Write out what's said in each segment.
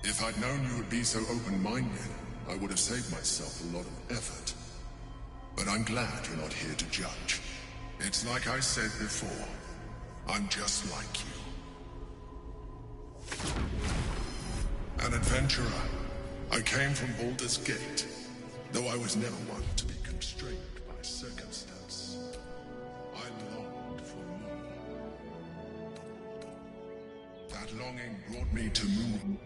If I'd known you would be so open-minded, I would have saved myself a lot of effort. But I'm glad you're not here to judge. It's like I said before, I'm just like you. An adventurer. I came from Baldur's Gate, though I was never one to be constrained by circumstance. I longed for more. That longing brought me to Moon.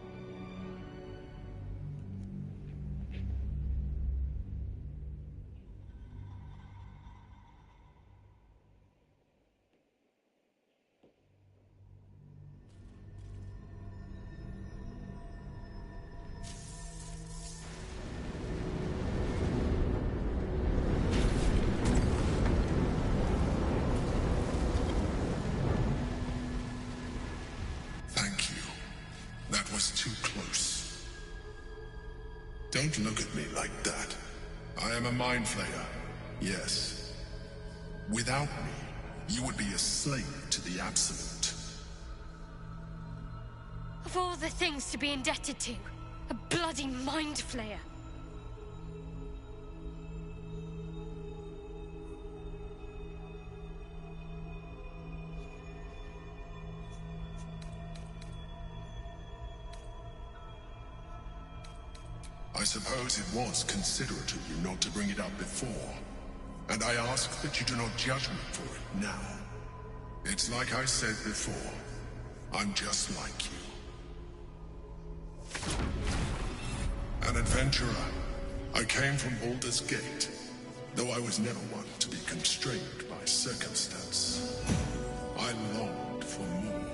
Don't look at me like that. I am a Mind Flayer, yes. Without me, you would be a slave to the Absolute. Of all the things to be indebted to, a bloody Mind Flayer. I suppose it was considerate of you not to bring it up before, and I ask that you do not judge me for it now. It's like I said before, I'm just like you. An adventurer. I came from Baldur's Gate, though I was never one to be constrained by circumstance. I longed for more.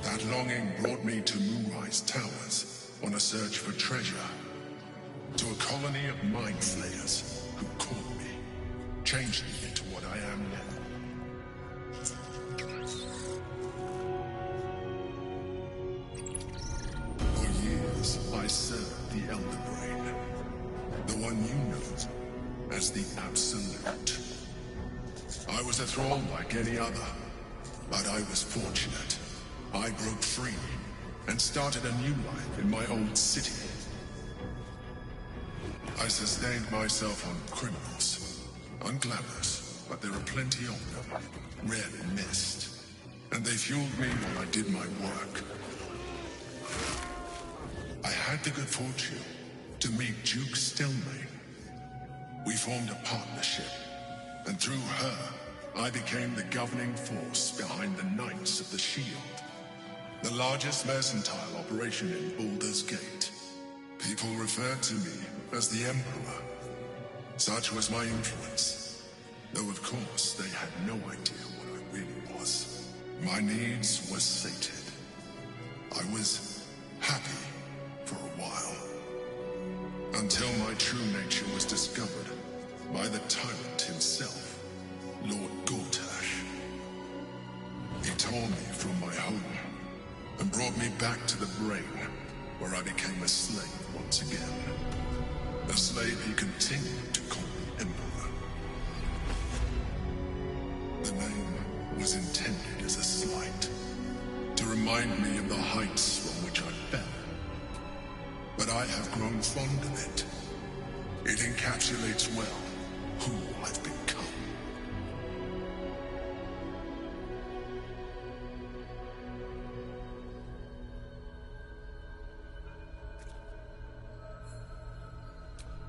That longing brought me to Moonrise Towers, on a search for treasure, to a colony of Mind Flayers who caught me, changed me into what I am now. For years, I served the Elder Brain, the one you know as the Absolute. I was a thrall like any other, but I was fortunate. I broke free and started a new life in my old city. I sustained myself on criminals. Unglamorous, but there are plenty of them, rarely missed. And they fueled me while I did my work. I had the good fortune to meet Duke Stelmane. We formed a partnership, and through her, I became the governing force behind the Knights of the Shield. The largest mercantile operation in Baldur's Gate. People referred to me as the Emperor. Such was my influence. Though of course they had no idea what I really was. My needs were sated. I was happy for a while. Until my true nature was discovered by the tyrant himself, Lord Gortash. He tore me from my home and brought me back to the Brain, where I became a slave once again. A slave he continued to call me Emperor. The name was intended as a slight, to remind me of the heights from which I fell. But I have grown fond of it. It encapsulates well who I've become.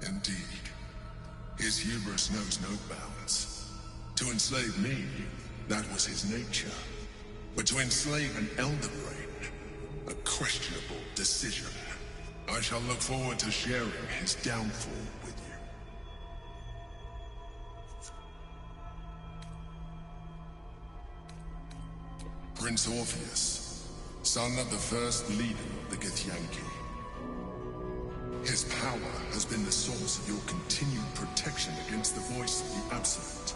Indeed, his hubris knows no bounds. To enslave me, that was his nature. But to enslave an Elder Brain, a questionable decision. I shall look forward to sharing his downfall with you. Prince Orpheus, son of the first leader of the Githyanki. His power has been the source of your continued protection against the voice of the Absolute.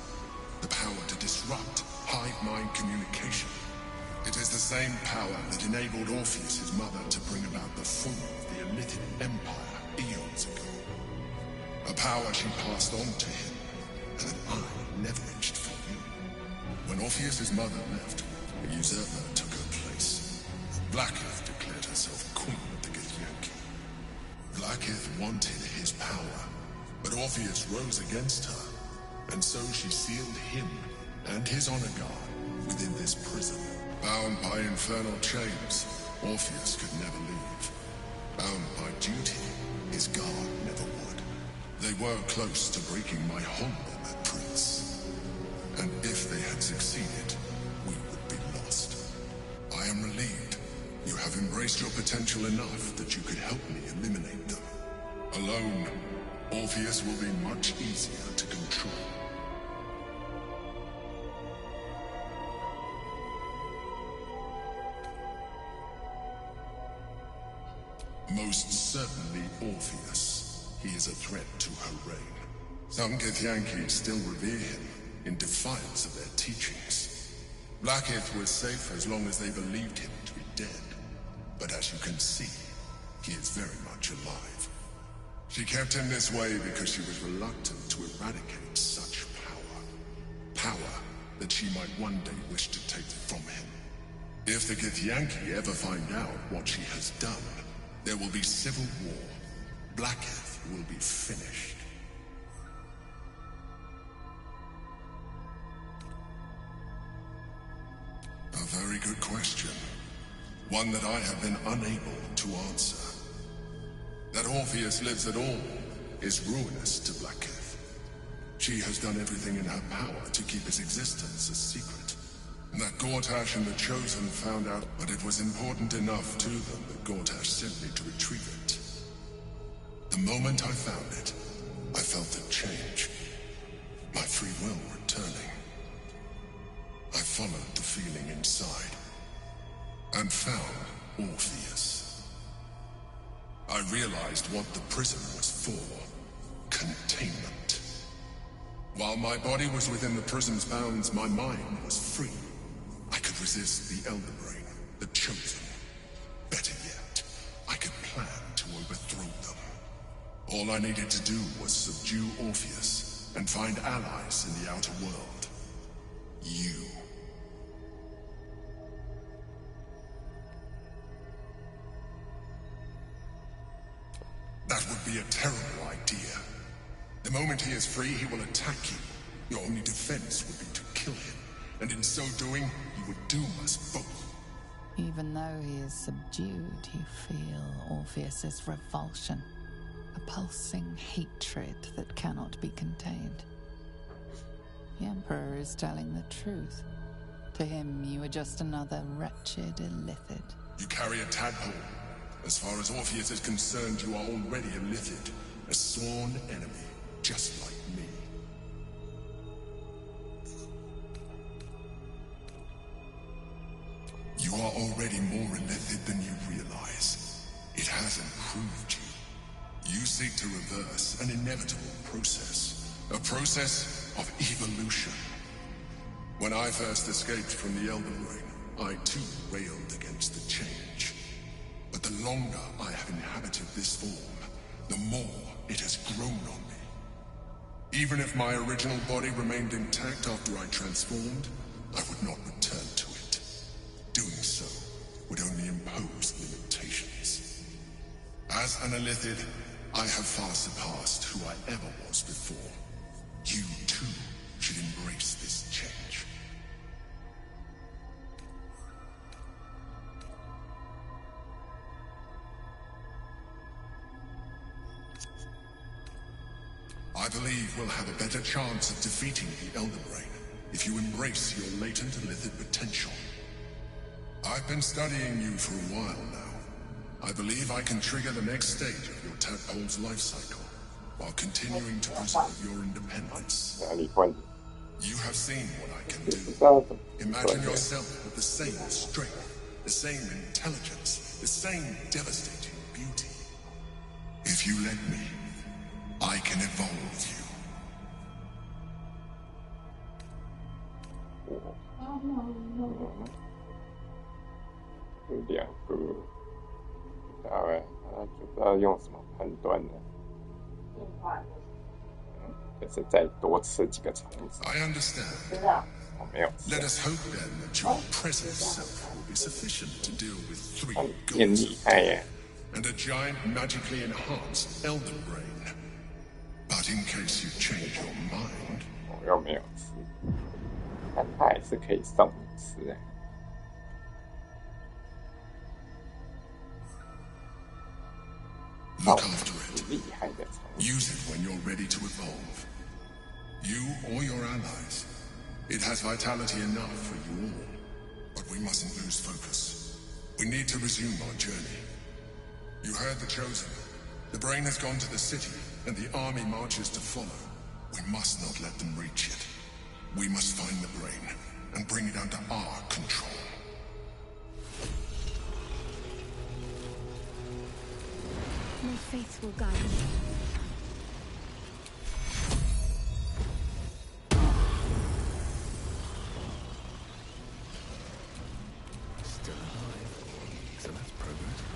The power to disrupt hive mind communication. It is the same power that enabled Orpheus' mother to bring about the fall of the Elitid Empire eons ago. A power she passed on to him, and that I leveraged for you. When Orpheus' mother left, a usurper took her place. Blacklith declared herself queen of the Blackith wanted his power, but Orpheus rose against her, and so she sealed him and his honor guard within this prison. Bound by infernal chains, Orpheus could never leave. Bound by duty, his guard never would. They were close to breaking my hold on that prince. And if they had succeeded, we would be lost. I am relieved. You have embraced your potential enough that you could help me eliminate them. Alone, Orpheus will be much easier to control. Most certainly Orpheus. He is a threat to her reign. Some Githyanki still revere him, in defiance of their teachings. Blackith was safe as long as they believed him to be dead. But as you can see, he is very much alive. She kept him this way because she was reluctant to eradicate such power. Power that she might one day wish to take from him. If the Githyanki ever find out what she has done, there will be civil war. Blackith will be finished. A very good question. One that I have been unable to answer. That Orpheus lives at all is ruinous to Blackith. She has done everything in her power to keep his existence a secret. That Gortash and the Chosen found out, but it was important enough to them that Gortash sent me to retrieve it. The moment I found it, I felt a change. My free will returning. I followed the feeling inside, and found Orpheus. I realized what the prison was for. Containment. While my body was within the prison's bounds, my mind was free. I could resist the Elder Brain, the Chosen. Better yet, I could plan to overthrow them. All I needed to do was subdue Orpheus and find allies in the outer world. You. That would be a terrible idea. The moment he is free, he will attack you. Your only defense would be to kill him. And in so doing, he would doom us both. Even though he is subdued, you feel Orpheus's revulsion. A pulsing hatred that cannot be contained. The Emperor is telling the truth. To him, you are just another wretched illithid. You carry a tadpole. As far as Orpheus is concerned, you are already a illithid. A sworn enemy, just like me. You are already more illithid than you realize. It has improved you. You seek to reverse an inevitable process. A process of evolution. When I first escaped from the Elden Ring, I too railed against the change. But the longer I have inhabited this form, the more it has grown on me. Even if my original body remained intact after I transformed, I would not return to it. Doing so would only impose limitations. As an illithid, I have far surpassed who I ever was before. You too should embrace this change. I believe we'll have a better chance of defeating the Elder Brain if you embrace your latent illithid potential. I've been studying you for a while now. I believe I can trigger the next stage of your tadpole's life cycle, while continuing to preserve your independence. You have seen what I can do. Imagine yourself with the same strength, the same intelligence, the same devastating beauty. If you let me, I can evolve you. 两个，大概他就不知道用什么判断呢？就是再多吃几个虫子。 I understand. 我没有吃。 Let us hope then that your present self will be sufficient to deal with 3 变 gods. 厉害耶！ and a giant magically enhanced Elden Brain. But in case you change your mind... 我又没有吃，但它还是可以送你吃哎。Look after it. Use it when you're ready to evolve. You or your allies. It has vitality enough for you all. But we mustn't lose focus. We need to resume our journey. You heard the Chosen. The brain has gone to the city, and the army marches to follow. We must not let them reach it. We must find the brain, and bring it under our control. My faith will guide me. Still alive, so that's progress.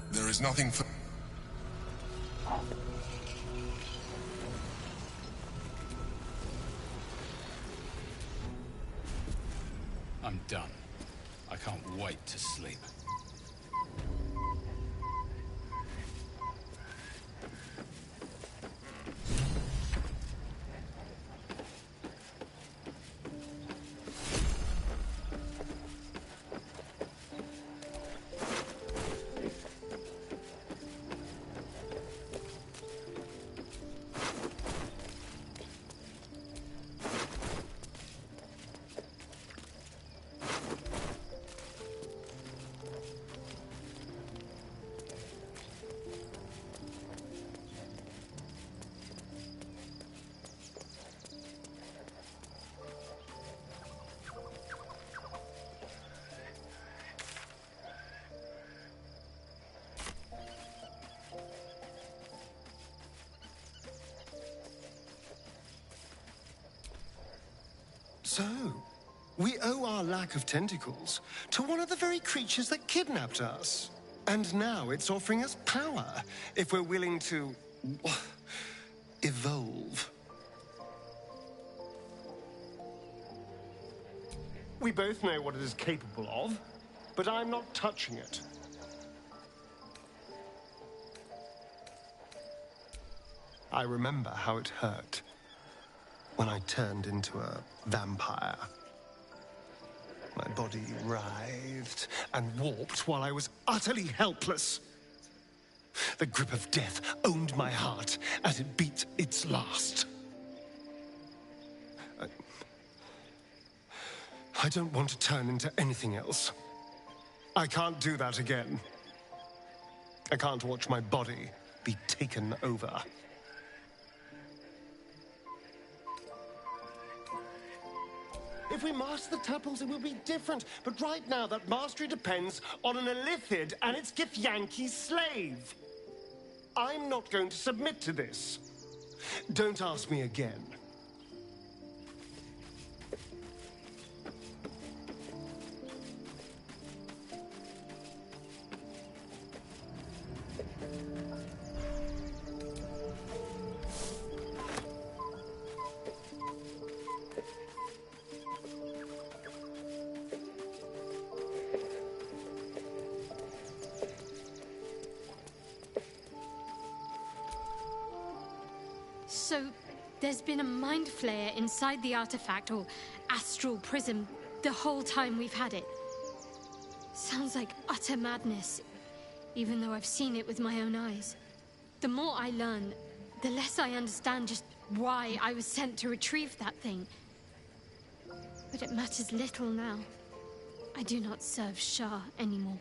There is nothing for... I'm done. I can't wait to sleep. So, we owe our lack of tentacles to one of the very creatures that kidnapped us. And now it's offering us power if we're willing to... evolve. We both know what it is capable of, but I'm not touching it. I remember how it hurt when I turned into a vampire. My body writhed and warped while I was utterly helpless. The grip of death owned my heart as it beat its last. I don't want to turn into anything else. I can't do that again. I can't watch my body be taken over. If we master the tuples, it will be different. But right now, that mastery depends on an Illithid and its Githyanki slave. I'm not going to submit to this. Don't ask me again. So, there's been a mind flayer inside the artifact, or astral prism, the whole time we've had it. Sounds like utter madness, even though I've seen it with my own eyes. The more I learn, the less I understand just why I was sent to retrieve that thing. But it matters little now. I do not serve Shah anymore,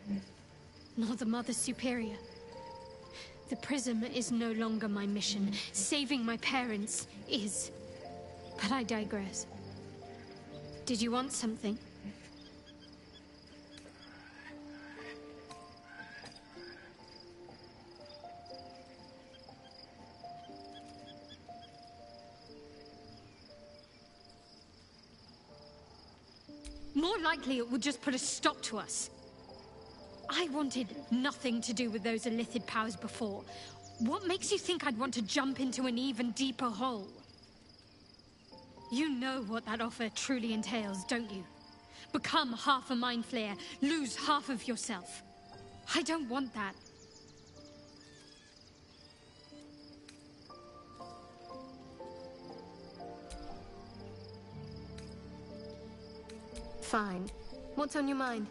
nor the Mother Superior. The Prism is no longer my mission. Saving my parents is. But I digress. Did you want something? More likely it would just put a stop to us. I wanted nothing to do with those Illithid powers before. What makes you think I'd want to jump into an even deeper hole? You know what that offer truly entails, don't you? Become half a Mind Flayer, lose half of yourself. I don't want that. Fine. What's on your mind?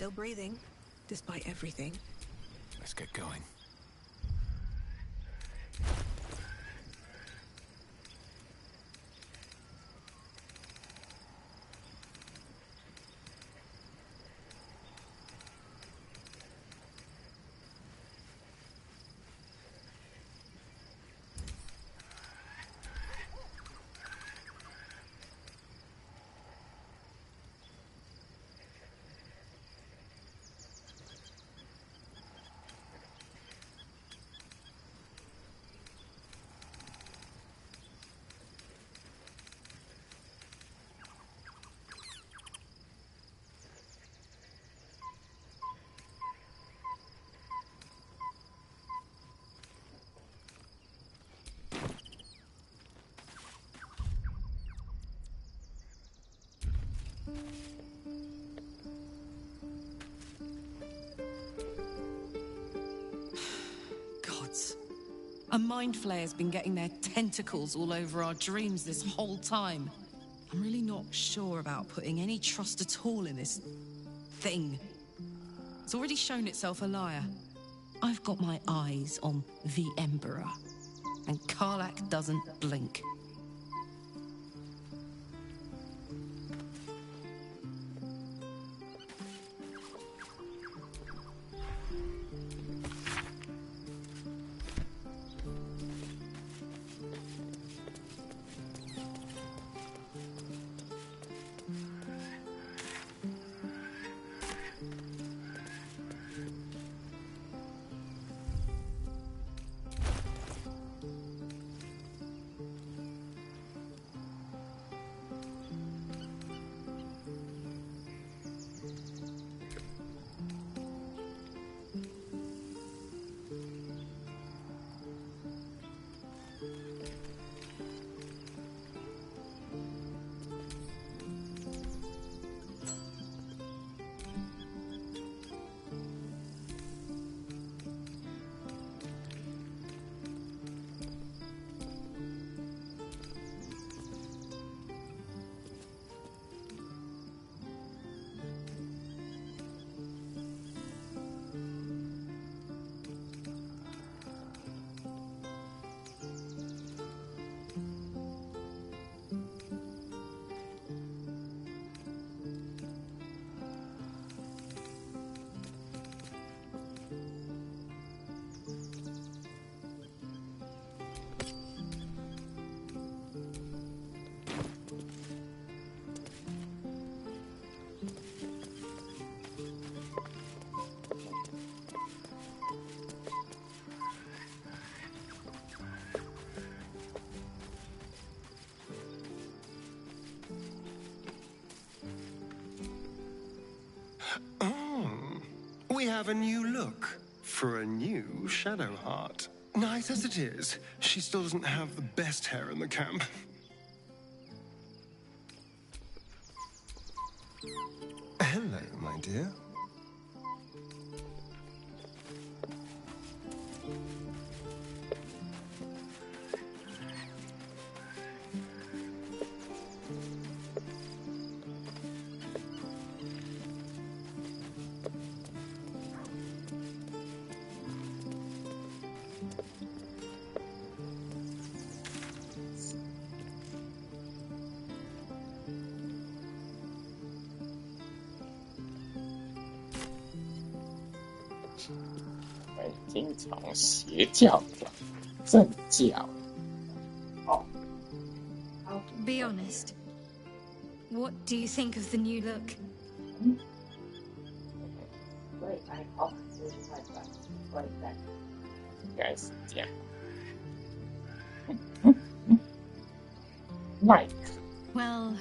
Still breathing, despite everything. Let's get going. Gods. A mind flayer's been getting their tentacles all over our dreams this whole time. I'm really not sure about putting any trust at all in this thing. It's already shown itself a liar. I've got my eyes on the Emperor, and Karlach doesn't blink. We have a new look for a new Shadowheart. Nice as it is, she still doesn't have the best hair in the camp. Hello, my dear.经从邪教转正教。Be honest. What do you think of the new look? 应该是这样。Like. Well,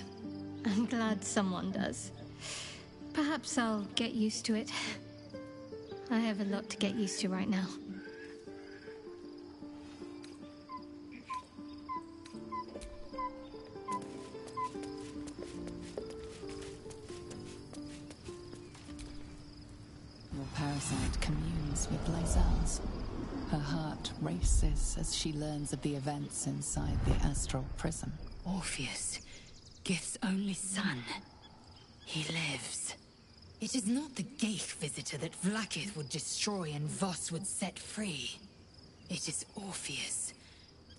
I'm glad someone does. Perhaps I'll get used to it. I have a lot to get used to right now. The parasite communes with Lae'zel's. Her heart races as she learns of the events inside the astral prism. Orpheus, Gith's only son. He lives. It is not the Geich visitor that Vlaakith would destroy and Voss would set free. It is Orpheus,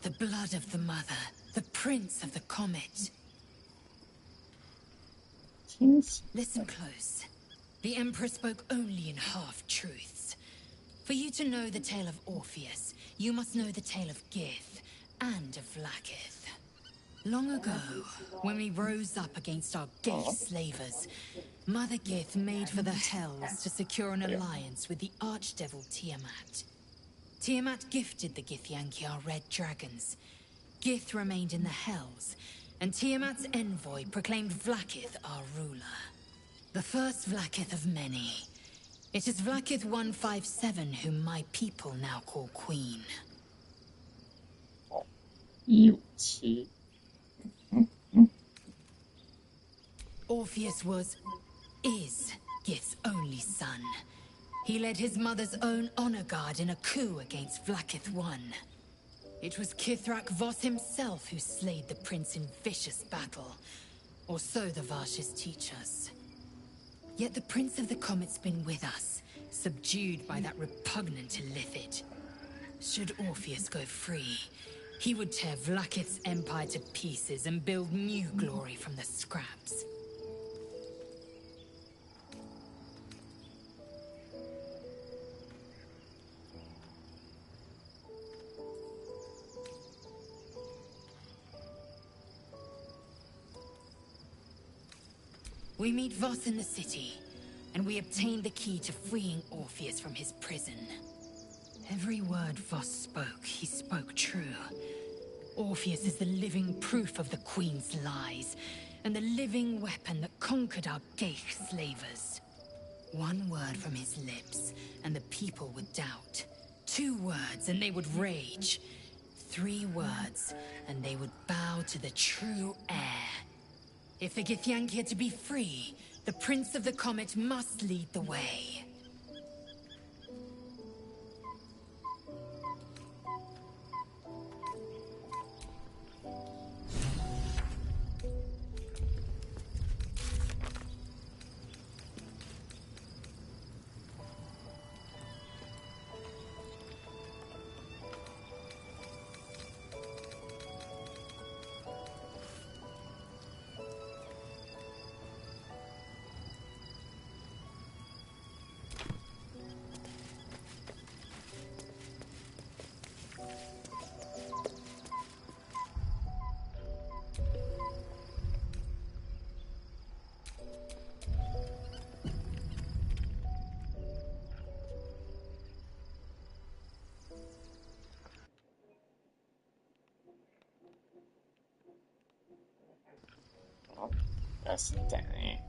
the blood of the mother, the prince of the comet. Listen close. The Emperor spoke only in half-truths. For you to know the tale of Orpheus, you must know the tale of Gith and of Vlaakith. Long ago, when we rose up against our Geich slavers, Mother Gith made for the Hells to secure an alliance with the Archdevil Tiamat. Tiamat gifted the Githyanki our red dragons. Gith remained in the Hells, and Tiamat's envoy proclaimed Vlaakith our ruler. The first Vlaakith of many. It is Vlaakith 157 whom my people now call Queen. 157 Orpheus is Gith's only son. He led his mother's own honor guard in a coup against Vlaakith I. It was Kithrak Voss himself who slayed the prince in vicious battle, or so the Varshes teach us. Yet the Prince of the Comet's been with us, subdued by that repugnant Illithid. Should Orpheus go free, he would tear Vlaakith's empire to pieces and build new glory from the scraps. We meet Voss in the city, and we obtain the key to freeing Orpheus from his prison. Every word Voss spoke, he spoke true. Orpheus is the living proof of the Queen's lies, and the living weapon that conquered our Geich slavers. One word from his lips, and the people would doubt. 2 words, and they would rage. 3 words, and they would bow to the true heir. If the Githyanki are to be free, the Prince of the Comet must lead the way. That's Danny.